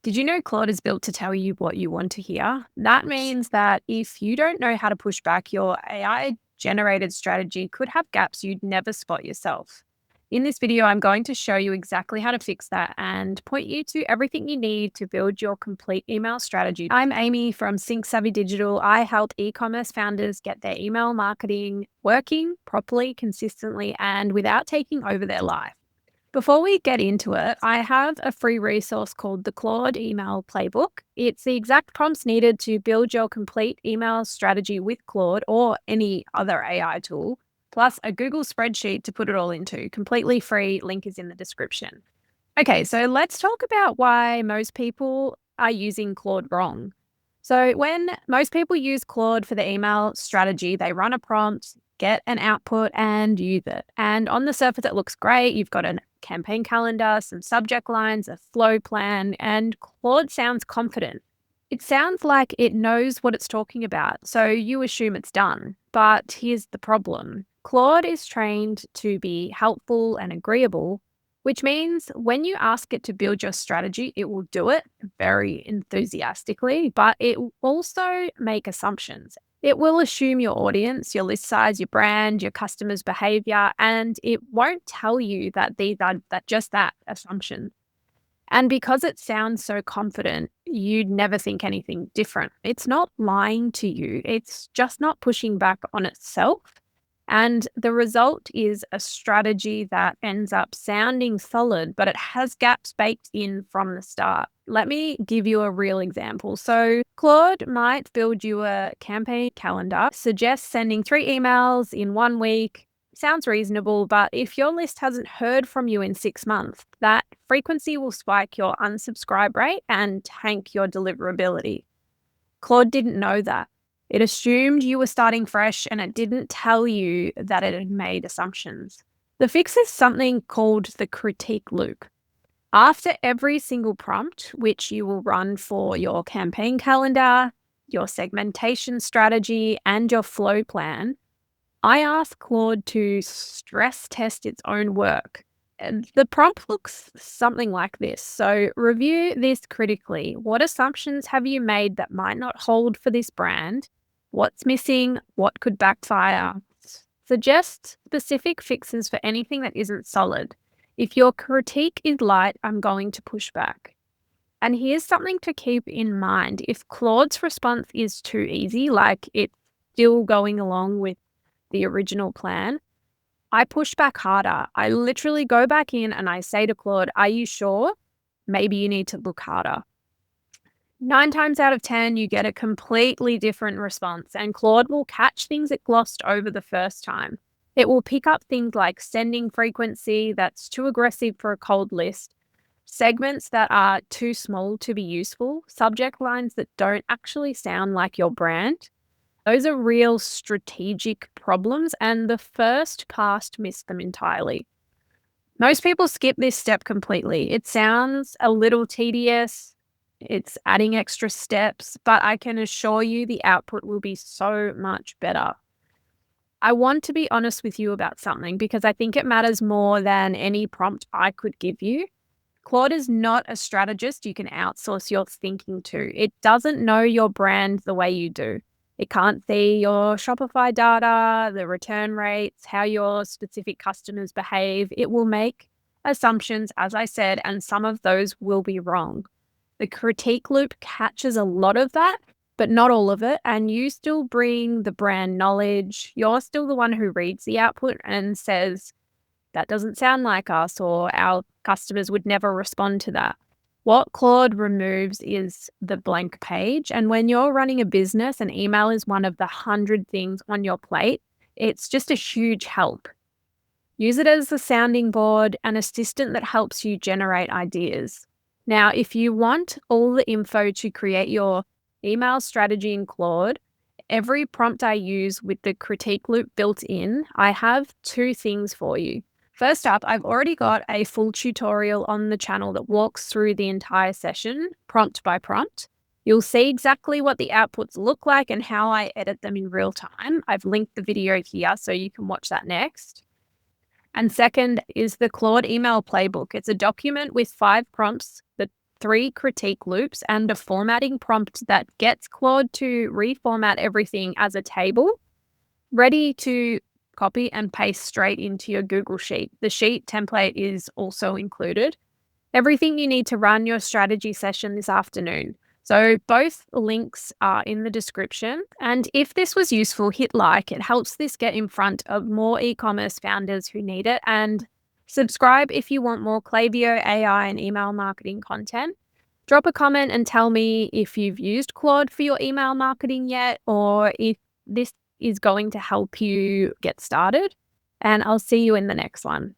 Did you know Claude is built to tell you what you want to hear? That means that if you don't know how to push back, your AI generated strategy could have gaps you'd never spot yourself. In this video, I'm going to show you exactly how to fix that and point you to everything you need to build your complete email strategy. I'm Amy from Sync Savvy Digital. I help e-commerce founders get their email marketing working properly, consistently, and without taking over their life. Before we get into it, I have a free resource called the Claude Email Playbook. It's the exact prompts needed to build your complete email strategy with Claude or any other AI tool, plus a Google spreadsheet to put it all into. Completely free, link is in the description. Okay, so let's talk about why most people are using Claude wrong. So when most people use Claude for the email strategy, they run a prompt, get an output and use it. And on the surface, it looks great. You've got a campaign calendar, some subject lines, a flow plan, and Claude sounds confident. It sounds like it knows what it's talking about, so you assume it's done. But here's the problem. Claude is trained to be helpful and agreeable, which means when you ask it to build your strategy, it will do it very enthusiastically, but it will also make assumptions. It will assume your audience, your list size, your brand, your customers' behavior, and it won't tell you that these are just that assumption. And because it sounds so confident, you'd never think anything different. It's not lying to you. It's just not pushing back on itself. And the result is a strategy that ends up sounding solid, but it has gaps baked in from the start. Let me give you a real example. So Claude might build you a campaign calendar, suggest sending 3 emails in 1 week. Sounds reasonable, but if your list hasn't heard from you in 6 months, that frequency will spike your unsubscribe rate and tank your deliverability. Claude didn't know that. It assumed you were starting fresh and it didn't tell you that it had made assumptions. The fix is something called the critique loop. After every single prompt, which you will run for your campaign calendar, your segmentation strategy, and your flow plan, I ask Claude to stress test its own work. And the prompt looks something like this. So review this critically. What assumptions have you made that might not hold for this brand? What's missing? What could backfire? Suggest specific fixes for anything that isn't solid. If your critique is light, I'm going to push back. And here's something to keep in mind. If Claude's response is too easy, like it's still going along with the original plan, I push back harder. I literally go back in and I say to Claude, are you sure? Maybe you need to look harder. 9 times out of 10, you get a completely different response, and Claude will catch things it glossed over the first time. It will pick up things like sending frequency that's too aggressive for a cold list, segments that are too small to be useful, subject lines that don't actually sound like your brand. Those are real strategic problems, and the first pass missed them entirely. Most people skip this step completely. It sounds a little tedious. It's adding extra steps, but I can assure you the output will be so much better. I want to be honest with you about something because I think it matters more than any prompt I could give you. Claude is not a strategist you can outsource your thinking to. It doesn't know your brand the way you do. It can't see your Shopify data, the return rates, how your specific customers behave. It will make assumptions, as I said, and some of those will be wrong. The critique loop catches a lot of that, but not all of it. And you still bring the brand knowledge. You're still the one who reads the output and says, that doesn't sound like us, or our customers would never respond to that. What Claude removes is the blank page. And when you're running a business and email is one of the 100 things on your plate, it's just a huge help. Use it as a sounding board, an assistant that helps you generate ideas. Now, if you want all the info to create your email strategy in Claude, every prompt I use with the critique loop built in, I have 2 things for you. First up, I've already got a full tutorial on the channel that walks through the entire session, prompt by prompt. You'll see exactly what the outputs look like and how I edit them in real time. I've linked the video here so you can watch that next. And second is the Claude email playbook. It's a document with 5 prompts. The 3 critique loops, and a formatting prompt that gets Claude to reformat everything as a table, ready to copy and paste straight into your Google Sheet. The sheet template is also included. Everything you need to run your strategy session this afternoon. So both links are in the description. And if this was useful, hit like. It helps this get in front of more e-commerce founders who need it. And subscribe if you want more Klaviyo AI and email marketing content. Drop a comment and tell me if you've used Claude for your email marketing yet, or if this is going to help you get started. And I'll see you in the next one.